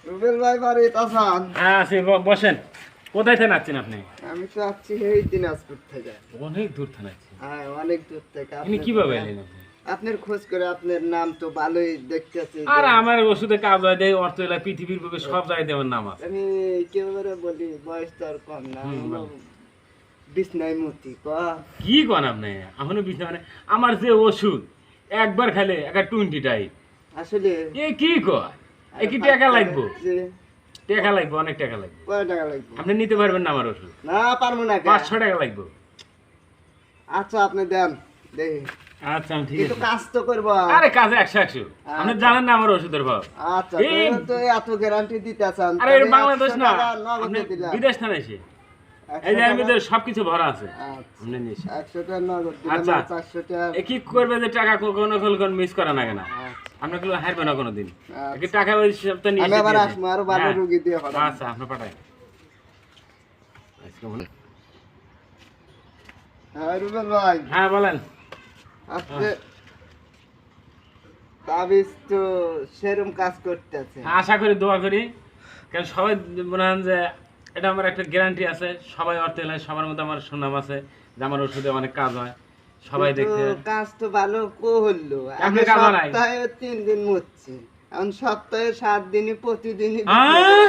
রুবেল ভাই বাড়িতে আছেন? হ্যাঁ আছি, বসেন। কোথায় থেকে আসছেন আপনি? আমি তো আসছি এই দিনাজপুর থেকে। অনেক দূর থেকে আসছেন। হ্যাঁ, অনেক দূর থেকে। আপনি কিভাবে এলেন আপনি? আপনার খোঁজ করে আপনার নাম তো ভালোই দেখতেছি। আর আমার ওষুধে কাজ হয় দেয়, অর্থ এলাকা পৃথিবীর বুকে সব জায়গায় আমার নাম আছে। আমি একেবারে বলি বয়স তো আর কম না, বলেন। বিছনায় মতি কি কন আপনি? এখনো বিষয় মানে আমার যে ওষুধ একবার খাইলে একটা 20 টাই। আসলে এ কি কয়? এ কি টাকা লাগবে? যে টাকা লাগবে, অনেক টাকা লাগবে। কয় টাকা লাগবে? আপনি নিতে পারবেন না আমার ওষুধ? না, পারবো না। 500 টাকা লাগবে। আচ্ছা, আপনি দেন দেখি। আচ্ছা আমি ঠিক কিন্তু আছে। কাজ তো করবো। আরে কাজে 100 আপনি আচ্ছা। জানেন না আমার ওষুধের ভাব। আচ্ছা, এই তো এত গ্যারান্টি দিতে চান? আরে এটা বাংলাদেশ না, আপনি নগদে দিলাম। বিদেশ না এসে। 100 এই যে টাকা। আমাদের সবকিছু ভরা আছে। আচ্ছা, আপনি নিস। 100 টাকা নগদ দিলাম, আচ্ছা। 400 টাকা। এ কি করবে যে টাকা কোনো মিস করা না কেন? আচ্ছা। আপনি গুলো হারবে না কোনোদিন। আচ্ছা। কি টাকা ওই সপ্তাহ নিয়ে আমি এসে আবার দিয়ে আসবো, দিন। আরো ভালো হ্যাঁ। রুগী দিয়ে পাঠাবো। আচ্ছা আপনি পাঠায়। আজকে মনে- হ্যাঁ রুবেল ভাই, হ্যাঁ বলেন। আজকে তাবিজ তো সেরম কাজ করতেছে। আশা করি দোয়া করি, কারণ সবাই মনে হয় যে এটা আমার একটা গ্যারান্টি আছে, সবাই অর্থ এলাকায় সবার মধ্যে আমার সুনাম আছে যে আমার ওষুধে অনেক কাজ হয়, সবাই কিন্তু দেখতে। কাজ তো ভালো হলো। আপনি আগে কাজ নাই? সপ্তাহে 3 দিন মরছি, এখন সপ্তাহে 7 দিনই প্রতিদিনই হ্যাঁ?